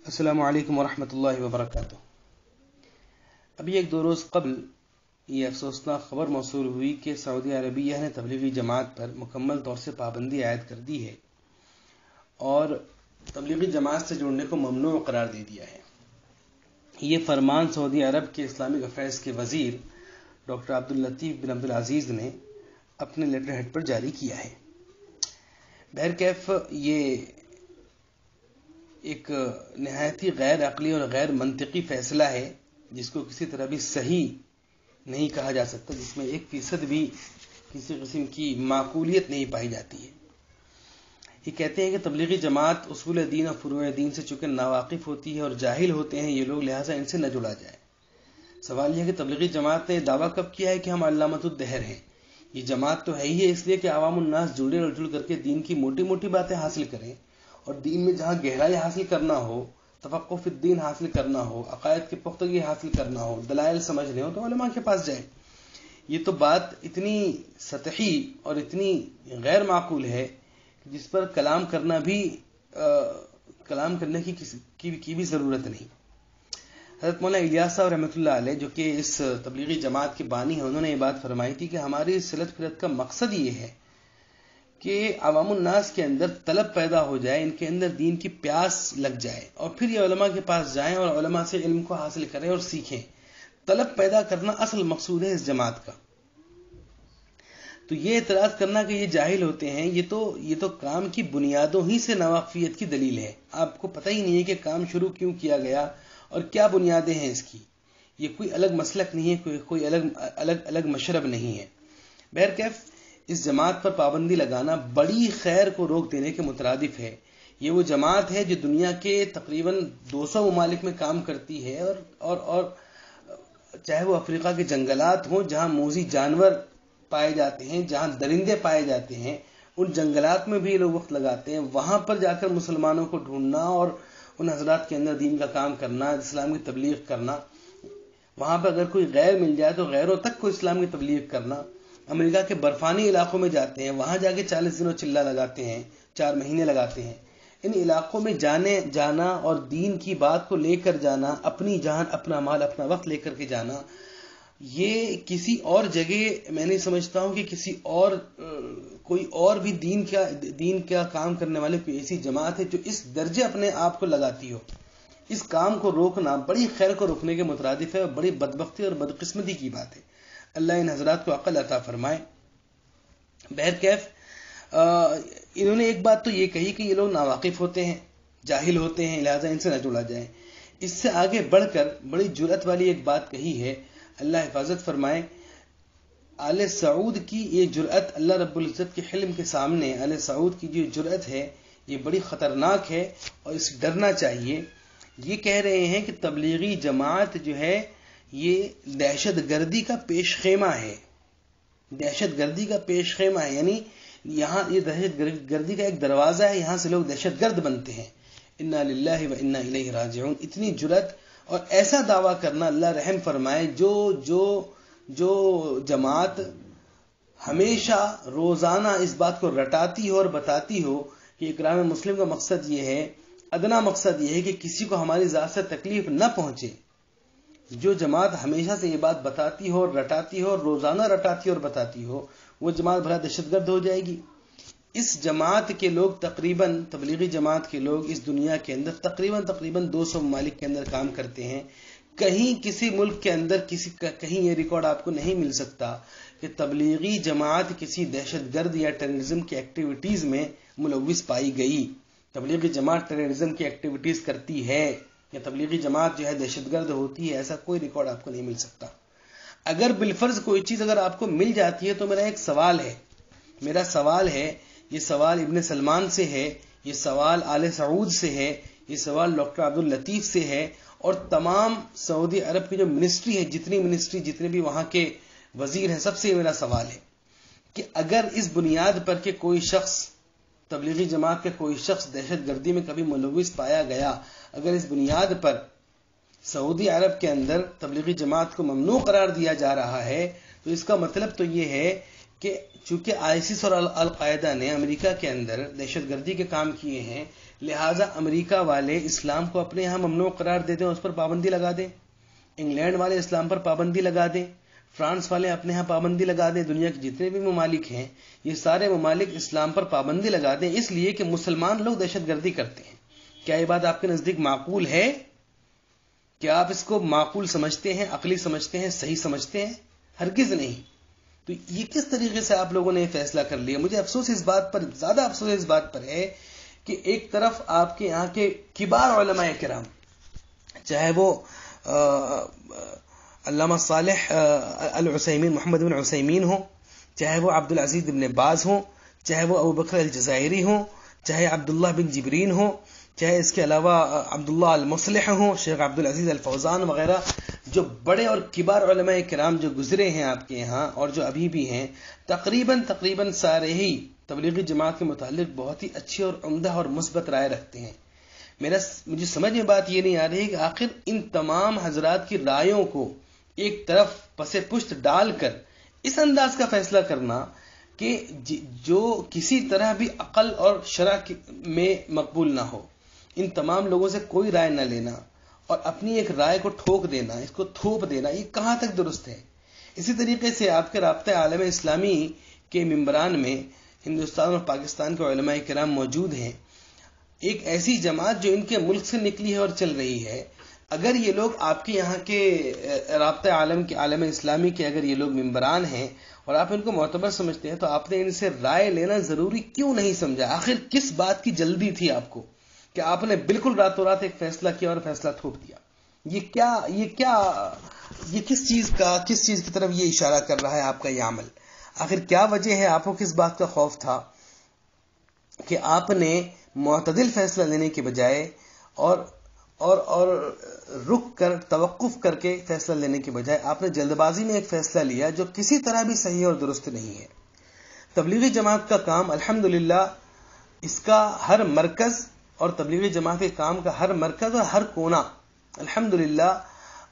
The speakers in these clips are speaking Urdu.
السلام علیکم ورحمۃ اللہ وبرکاتہ۔ ابھی ایک دو روز قبل یہ افسوسناک خبر موصول ہوئی کہ سعودی عربیہ نے تبلیغی جماعت پر مکمل طور سے پابندی عائد کر دی ہے اور تبلیغی جماعت سے جڑنے کو ممنوع قرار دے دیا ہے۔ یہ فرمان سعودی عرب کے اسلامک افیئرز کے وزیر ڈاکٹر عبداللطیف بن عبدالعزیز نے اپنے لیٹر ہیڈ پر جاری کیا ہے۔ بہرکیف یہ ایک نہایت ہی غیر عقلی اور غیر منطقی فیصلہ ہے جس کو کسی طرح بھی صحیح نہیں کہا جا سکتا، جس میں 1% بھی کسی قسم کی معقولیت نہیں پائی جاتی ہے۔ یہ کہتے ہیں کہ تبلیغی جماعت اصول دین اور فروع دین سے چونکہ ناواقف ہوتی ہے اور جاہل ہوتے ہیں یہ لوگ، لہٰذا ان سے نہ جڑا جائے۔ سوال یہ ہے کہ تبلیغی جماعت نے دعویٰ کب کیا ہے کہ ہم علامۃ الدہر ہیں؟ یہ جماعت تو ہے ہی ہے اس لیے کہ عوام الناس جڑے اور جڑ کر کے دین کی موٹی موٹی باتیں حاصل کریں، اور دین میں جہاں گہرائی حاصل کرنا ہو، تفقہ فی الدین حاصل کرنا ہو، عقائد کی پختگی حاصل کرنا ہو، دلائل سمجھنے ہو تو علماء کے پاس جائیں۔ یہ تو بات اتنی سطحی اور اتنی غیر معقول ہے جس پر کلام کرنے کی بھی ضرورت نہیں۔ حضرت مولانا الیاس صاحب رحمۃ اللہ علیہ جو کہ اس تبلیغی جماعت کے بانی ہیں، انہوں نے یہ بات فرمائی تھی کہ ہماری صلت فرت کا مقصد یہ ہے کہ عوام الناس کے اندر طلب پیدا ہو جائے، ان کے اندر دین کی پیاس لگ جائے، اور پھر یہ علماء کے پاس جائیں اور علماء سے علم کو حاصل کریں اور سیکھیں۔ طلب پیدا کرنا اصل مقصود ہے اس جماعت کا۔ تو یہ اعتراض کرنا کہ یہ جاہل ہوتے ہیں، یہ تو کام کی بنیادوں ہی سے ناواقفیت کی دلیل ہے۔ آپ کو پتہ ہی نہیں ہے کہ کام شروع کیوں کیا گیا اور کیا بنیادیں ہیں اس کی۔ یہ کوئی الگ مسلک نہیں ہے، کوئی الگ مشرب نہیں ہے۔ بہرکیف اس جماعت پر پابندی لگانا بڑی خیر کو روک دینے کے مترادف ہے۔ یہ وہ جماعت ہے جو دنیا کے تقریباً 200 ممالک میں کام کرتی ہے، اور چاہے وہ افریقہ کے جنگلات ہوں جہاں موذی جانور پائے جاتے ہیں، جہاں درندے پائے جاتے ہیں، ان جنگلات میں بھی یہ لوگ وقت لگاتے ہیں، وہاں پر جا کر مسلمانوں کو ڈھونڈنا اور ان حضرات کے اندر دین کا کام کرنا، اسلام کی تبلیغ کرنا۔ وہاں پر اگر کوئی غیر مل جائے تو غیروں تک کو اسلام کی تبلیغ کرنا۔ امریکہ کے برفانی علاقوں میں جاتے ہیں، وہاں جا کے 40 دن و چلہ لگاتے ہیں، 4 مہینے لگاتے ہیں۔ ان علاقوں میں جانا اور دین کی بات کو لے کر جانا، اپنی جان، اپنا مال، اپنا وقت لے کر کے جانا، یہ کسی اور جگہ میں نہیں سمجھتا ہوں کہ کوئی اور بھی دین کا کام کرنے والے کوئی ایسی جماعت ہے جو اس درجے اپنے آپ کو لگاتی ہو۔ اس کام کو روکنا بڑی خیر کو روکنے کے مترادف ہے اور بڑی بدبختی اور بدقسمتی کی بات ہے۔ اللہ ان حضرات کو عقل عطا فرمائے۔ بہرکیف انہوں نے ایک بات تو یہ کہی کہ یہ لوگ ناواقف ہوتے ہیں، جاہل ہوتے ہیں، لہذا ان سے نہ جڑا جائے۔ اس سے آگے بڑھ کر بڑی جرأت والی ایک بات کہی ہے، اللہ حفاظت فرمائے۔ آل سعود کی یہ جرأت اللہ رب العزت کے حلم کے سامنے، آل سعود کی جو جرأت ہے یہ بڑی خطرناک ہے اور اس سے ڈرنا چاہیے۔ یہ کہہ رہے ہیں کہ تبلیغی جماعت جو ہے یہ دہشت گردی کا پیش خیمہ ہے، دہشت گردی کا پیش خیمہ ہے، یعنی یہاں یہ دہشت گردی کا ایک دروازہ ہے، یہاں سے لوگ دہشت گرد بنتے ہیں۔ انا للہ و انا الیہ راجعون۔ اتنی جرأت اور ایسا دعویٰ کرنا، اللہ رحم فرمائے۔ جو جماعت ہمیشہ روزانہ اس بات کو رٹاتی ہو اور بتاتی ہو کہ اکرام مسلم کا مقصد یہ ہے، ادنا مقصد یہ ہے کہ کسی کو ہماری ذات سے تکلیف نہ پہنچے، جو جماعت ہمیشہ سے یہ بات بتاتی ہو اور رٹاتی ہو اور روزانہ رٹاتی اور بتاتی ہو، وہ جماعت بھلا دہشت گرد ہو جائے گی؟ اس جماعت کے لوگ تقریباً، تبلیغی جماعت کے لوگ اس دنیا کے اندر تقریباً 200 ممالک کے اندر کام کرتے ہیں۔ کہیں کسی ملک کے اندر کہیں یہ ریکارڈ آپ کو نہیں مل سکتا کہ تبلیغی جماعت کسی دہشت گرد یا ٹیررزم کی ایکٹیویٹیز میں ملوث پائی گئی۔ تبلیغی جماعت ٹیررزم کی ایکٹیویٹیز کرتی ہے یا تبلیغی جماعت جو ہے دہشت گرد ہوتی ہے، ایسا کوئی ریکارڈ آپ کو نہیں مل سکتا۔ اگر بالفرض کوئی چیز اگر آپ کو مل جاتی ہے تو میرا ایک سوال ہے، یہ سوال ابن سلمان سے ہے، یہ سوال آل سعود سے ہے، یہ سوال ڈاکٹر عبداللطیف سے ہے، اور تمام سعودی عرب کی جو منسٹری ہے، جتنے بھی وہاں کے وزیر ہیں، سب سے میرا سوال ہے کہ اگر اس بنیاد پر کہ کوئی شخص، تبلیغی جماعت کے کوئی شخص دہشت گردی میں کبھی ملوث پایا گیا، اگر اس بنیاد پر سعودی عرب کے اندر تبلیغی جماعت کو ممنوع قرار دیا جا رہا ہے، تو اس کا مطلب تو یہ ہے کہ چونکہ آئیسس اور القاعدہ نے امریکہ کے اندر دہشت گردی کے کام کیے ہیں، لہٰذا امریکہ والے اسلام کو اپنے یہاں ممنوع قرار دے دیں، اس پر پابندی لگا دیں، انگلینڈ والے اسلام پر پابندی لگا دیں، فرانس والے اپنے ہاں پابندی لگا دیں، دنیا کے جتنے بھی ممالک ہیں یہ سارے ممالک اسلام پر پابندی لگا دیں اس لیے کہ مسلمان لوگ دہشت گردی کرتے ہیں. کیا یہ بات آپ کے نزدیک معقول ہے؟ کیا آپ اس کو معقول سمجھتے ہیں، عقلی سمجھتے ہیں، صحیح سمجھتے ہیں؟ ہرگز نہیں. تو یہ کس طریقے سے آپ لوگوں نے یہ فیصلہ کر لیا؟ مجھے افسوس اس بات پر، زیادہ افسوس اس بات پر ہے کہ ایک طرف آپ کے یہاں کے کبار علماء کرام، چاہے وہ علامہ صالح العثیمین، محمد بن عثیمین ہوں، چاہے وہ عبدالعزیز بن باز ہوں، چاہے وہ ابو بکر الجزائری ہوں، چاہے عبداللہ بن جبرین ہوں، چاہے اس کے علاوہ عبداللہ المصلح ہوں، شیخ عبدالعزیز الفوزان وغیرہ، جو بڑے اور کبار علماء کرام جو گزرے ہیں آپ کے یہاں اور جو ابھی بھی ہیں، تقریباً سارے ہی تبلیغی جماعت کے متعلق بہت ہی اچھی اور عمدہ اور مثبت رائے رکھتے ہیں. مجھے سمجھ میں بات یہ نہیں آ رہی کہ آخر ان تمام حضرات کی رائےوں کو ایک طرف پس پشت ڈال کر اس انداز کا فیصلہ کرنا کہ جو کسی طرح بھی عقل اور شرع میں مقبول نہ ہو، ان تمام لوگوں سے کوئی رائے نہ لینا اور اپنی ایک رائے کو ٹھوک دینا، اس کو تھوپ دینا، یہ کہاں تک درست ہے؟ اسی طریقے سے آپ کے رابطہ عالم اسلامی کے ممبران میں ہندوستان اور پاکستان کے علماء کرام موجود ہیں. ایک ایسی جماعت جو ان کے ملک سے نکلی ہے اور چل رہی ہے، اگر یہ لوگ آپ کے یہاں کے رابطہ عالم اسلامی کے اگر یہ لوگ ممبران ہیں اور آپ ان کو معتبر سمجھتے ہیں تو آپ نے ان سے رائے لینا ضروری کیوں نہیں سمجھا؟ آخر کس بات کی جلدی تھی آپ کو کہ آپ نے بالکل راتوں رات ایک فیصلہ کیا اور فیصلہ تھوپ دیا؟ یہ کس چیز کی طرف یہ اشارہ کر رہا ہے آپ کا یہ عمل؟ آخر کیا وجہ ہے؟ آپ کو کس بات کا خوف تھا کہ آپ نے معتدل فیصلہ لینے کے بجائے اور رک کر توقف کر کے فیصلہ لینے کے بجائے آپ نے جلد بازی میں ایک فیصلہ لیا جو کسی طرح بھی صحیح اور درست نہیں ہے؟ تبلیغی جماعت کا کام الحمدللہ، اس کا ہر مرکز اور تبلیغی جماعت کے کام کا ہر مرکز اور ہر کونا الحمدللہ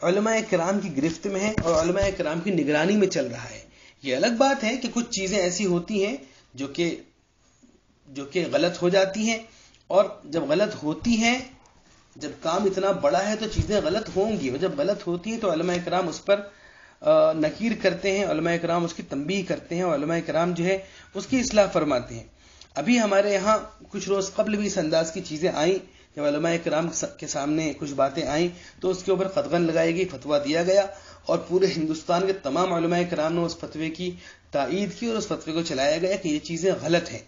علماء کرام کی گرفت میں ہے اور علماء کرام کی نگرانی میں چل رہا ہے. یہ الگ بات ہے کہ کچھ چیزیں ایسی ہوتی ہیں جو کہ غلط ہو جاتی ہیں، اور جب غلط ہوتی ہیں، جب کام اتنا بڑا ہے تو چیزیں غلط ہوں گی، اور جب غلط ہوتی ہیں تو علماء کرام اس پر نکیر کرتے ہیں، علماء کرام اس کی تنبیہ کرتے ہیں، اور علماء کرام جو ہے اس کی اصلاح فرماتے ہیں. ابھی ہمارے یہاں کچھ روز قبل بھی اس انداز کی چیزیں آئیں، جب علماء کرام کے سامنے کچھ باتیں آئیں تو اس کے اوپر قدغن لگائی گئی، فتویٰ دیا گیا، اور پورے ہندوستان کے تمام علماء کرام نے اس فتوے کی تائید کی اور اس فتوے کو چلایا گیا کہ یہ چیزیں غلط ہیں.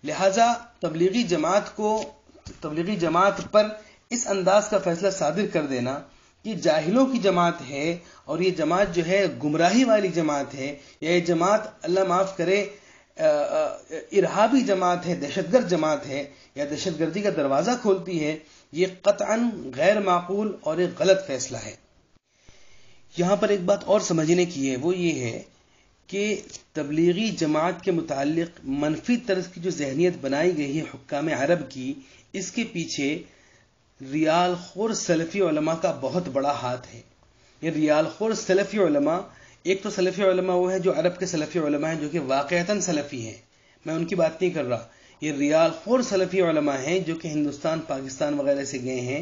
لہذا تبلیغی جماعت پر اس انداز کا فیصلہ صادر کر دینا کہ جاہلوں کی جماعت ہے اور یہ جماعت جو ہے گمراہی والی جماعت ہے، یا یہ جماعت اللہ معاف کرے ارہابی جماعت ہے، دہشت گرد جماعت ہے، یا دہشت گردی کا دروازہ کھولتی ہے، یہ قطعاً غیر معقول اور ایک غلط فیصلہ ہے. یہاں پر ایک بات اور سمجھنے کی ہے، وہ یہ ہے کہ تبلیغی جماعت کے متعلق منفی طرز کی جو ذہنیت بنائی گئی ہے حکام عرب کی، اس کے پیچھے ریال خور سلفی علماء کا بہت بڑا ہاتھ ہے. یہ ریال خور سلفی علماء، ایک تو سلفی علماء وہ ہیں جو عرب کے سلفی علماء ہیں جو کہ واقعتاً سلفی ہیں، میں ان کی بات نہیں کر رہا. یہ ریال خور سلفی علماء ہیں جو کہ ہندوستان، پاکستان وغیرہ سے گئے ہیں.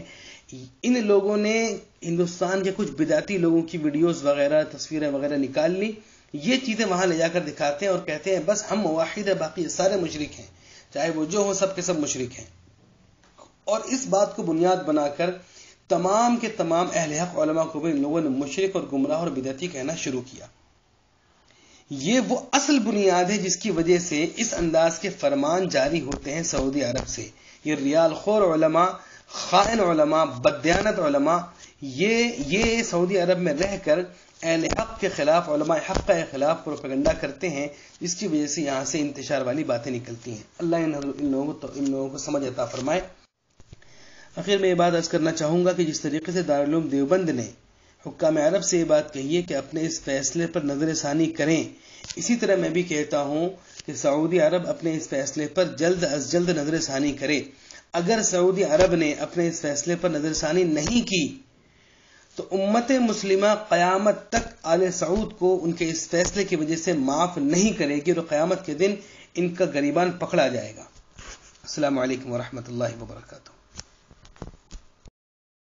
ان لوگوں نے ہندوستان کے کچھ بدعتی لوگوں کی ویڈیوز وغیرہ، تصویریں وغیرہ نکال لی، یہ چیزیں وہاں لے جا کر دکھاتے ہیں اور کہتے ہیں بس ہم موحد ہیں، باقی سارے مشرک ہیں، چاہے وہ جو ہوں سب کے سب مشرک ہیں. اور اس بات کو بنیاد بنا کر تمام کے تمام اہل حق علماء کو بھی ان لوگوں نے مشرک اور گمراہ اور بدعتی کہنا شروع کیا. یہ وہ اصل بنیاد ہے جس کی وجہ سے اس انداز کے فرمان جاری ہوتے ہیں سعودی عرب سے. یہ ریال خور علماء، خائن علماء، بددیانت علماء، یہ سعودی عرب میں رہ کر اہل حق کے خلاف، علماء حق کے خلاف پروپیگنڈا کرتے ہیں، جس کی وجہ سے یہاں سے انتشار والی باتیں نکلتی ہیں. اللہ ان لوگوں کو سمجھ عطا فرمائے. آخر میں یہ بات عرض کرنا چاہوں گا کہ جس طریقے سے دارالعلوم دیوبند نے حکام عرب سے یہ بات کہی ہے کہ اپنے اس فیصلے پر نظر ثانی کریں، اسی طرح میں بھی کہتا ہوں کہ سعودی عرب اپنے اس فیصلے پر جلد از جلد نظر ثانی کرے. اگر سعودی عرب نے اپنے اس فیصلے پر نظر ثانی نہیں کی تو امت مسلمہ قیامت تک آل سعود کو ان کے اس فیصلے کی وجہ سے معاف نہیں کرے گی، اور قیامت کے دن ان کا گریبان پکڑا جائے گا۔ السلام علیکم ورحمۃ اللہ وبرکاتہ۔